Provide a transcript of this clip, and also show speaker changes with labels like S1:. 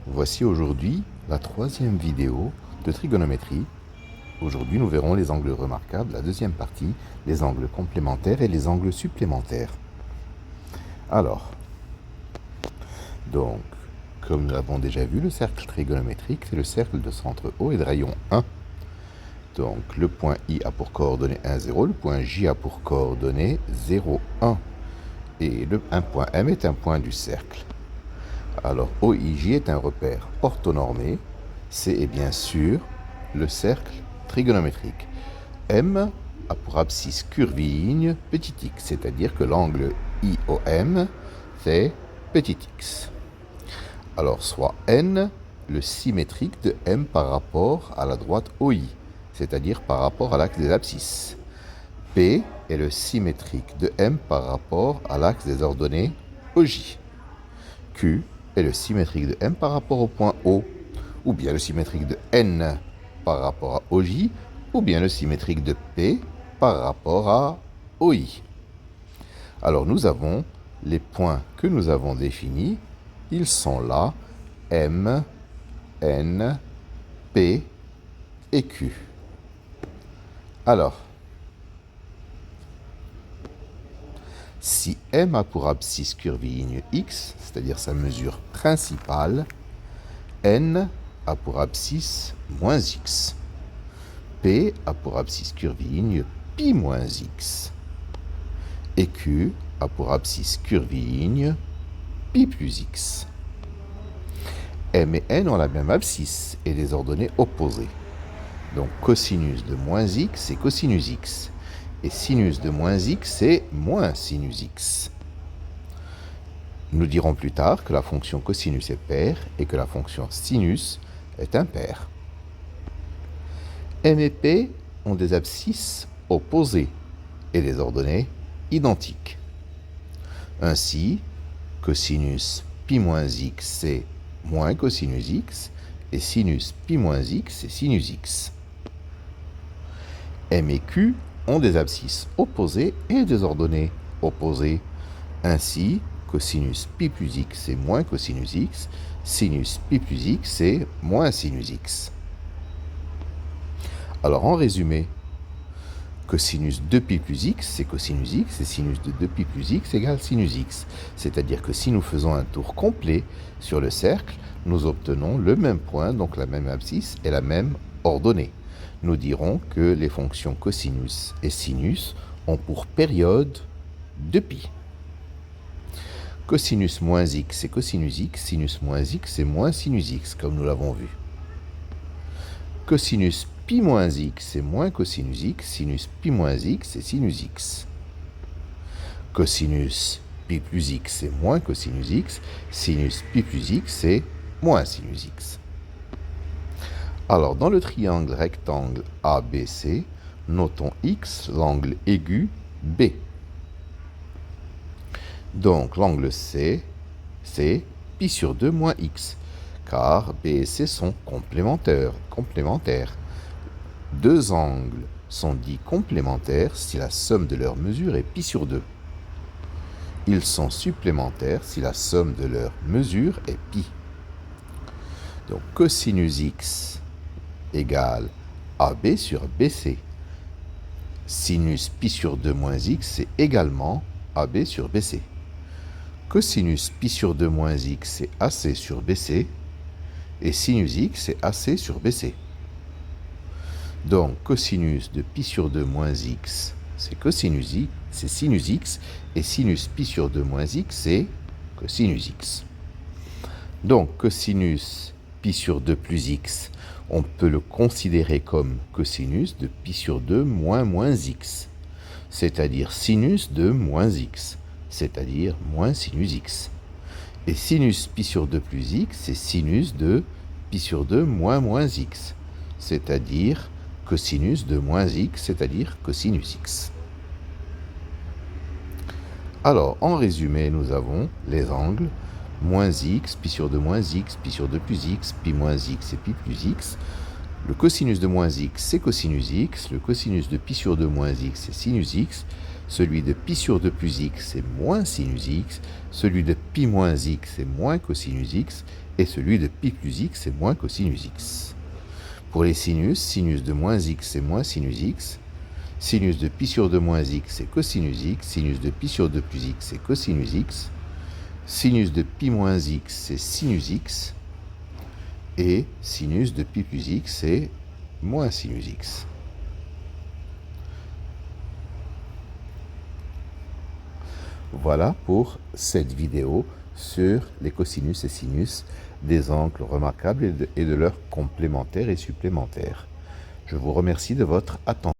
S1: Voici aujourd'hui la troisième vidéo de trigonométrie. Aujourd'hui, nous verrons les angles remarquables, la deuxième partie, les angles complémentaires et les angles supplémentaires. Alors, donc, comme nous l'avons déjà vu, le cercle trigonométrique, c'est le cercle de centre O et de rayon 1. Donc, le point I a pour coordonnée 1, 0, le point J a pour coordonnée 0, 1. Et un point M est un point du cercle. Alors, OIJ est un repère orthonormé. C est bien sûr le cercle trigonométrique. M a pour abscisse curviligne petit x, c'est-à-dire que l'angle IOM fait petit x. Alors, soit N, le symétrique de M par rapport à la droite OI, c'est-à-dire par rapport à l'axe des abscisses. P est le symétrique de M par rapport à l'axe des ordonnées OJ. Q est le symétrique de M par rapport au point O, ou bien le symétrique de N par rapport à OJ, ou bien le symétrique de P par rapport à OI. Alors nous avons les points que nous avons définis, ils sont là, M, N, P et Q. Alors, si M a pour abscisse curviligne x, c'est-à-dire sa mesure principale, N a pour abscisse moins x. P a pour abscisse curviligne pi moins x. Et Q a pour abscisse curviligne pi plus x. M et N ont la même abscisse et les ordonnées opposées. Donc cosinus de moins x, c'est cosinus x. Et sinus de moins x, c'est moins sinus x. Nous dirons plus tard que la fonction cosinus est paire et que la fonction sinus est impaire. M et P ont des abscisses opposées et des ordonnées identiques. Ainsi, cosinus pi moins x, c'est moins cosinus x, et sinus pi moins x, c'est sinus x. M et Q ont des abscisses opposées et des ordonnées opposées. Ainsi, cosinus pi plus x, c'est moins cosinus x, sinus pi plus x, c'est moins sinus x. Alors, en résumé, cosinus de pi plus x, c'est cosinus x, et sinus de 2pi plus x égale sinus x. C'est-à-dire que si nous faisons un tour complet sur le cercle, nous obtenons le même point, donc la même abscisse et la même ordonnée. Nous dirons que les fonctions cosinus et sinus ont pour période 2pi. Cosinus moins x, c'est cosinus x, sinus moins x, c'est moins sinus x, comme nous l'avons vu. Cosinus pi moins x, c'est moins cosinus x, sinus pi moins x, c'est sinus x. Cosinus pi plus x, c'est moins cosinus x, sinus pi plus x, c'est moins sinus x. Alors, dans le triangle rectangle ABC, notons x, l'angle aigu B. Donc, l'angle C, c'est pi sur 2 moins x, car B et C sont complémentaires. Deux angles sont dits complémentaires si la somme de leurs mesures est pi sur 2. Ils sont supplémentaires si la somme de leurs mesures est pi. Donc, cosinus x égale AB sur BC. Sinus pi sur 2 moins x, c'est également AB sur BC. Cosinus pi sur 2 moins x, c'est AC sur BC. Et sinus x, c'est AC sur BC. Donc, cosinus de pi sur 2 moins x, c'est cosinus x, c'est sinus x. Et sinus pi sur 2 moins x, c'est cosinus x. Donc, cosinus pi sur 2 plus x, on peut le considérer comme cosinus de pi sur 2 moins x, c'est-à-dire sinus de moins x, c'est-à-dire moins sinus x. Et sinus pi sur 2 plus x, c'est sinus de pi sur 2 moins x, c'est-à-dire cosinus de moins x, c'est-à-dire cosinus x. Alors, en résumé, nous avons les angles moins x, pi sur 2 moins x, pi sur 2 plus x, pi moins x et pi plus x. Le cosinus de moins x, c'est cosinus x. Le cosinus de pi sur 2 moins x, c'est sinus x. Celui de pi sur 2 plus x, c'est moins sinus x. Celui de pi moins x, c'est moins cosinus x. Et celui de pi plus x, c'est moins cosinus x. Pour les sinus, sinus de moins x, c'est moins sinus x. Sinus de pi sur 2 moins x, c'est cosinus x. Sinus de pi sur 2 plus x, c'est cosinus x. Sinus de pi moins x, c'est sinus x. Et sinus de pi plus x, c'est moins sinus x. Voilà pour cette vidéo sur les cosinus et sinus des angles remarquables et de leurs complémentaires et supplémentaires. Je vous remercie de votre attention.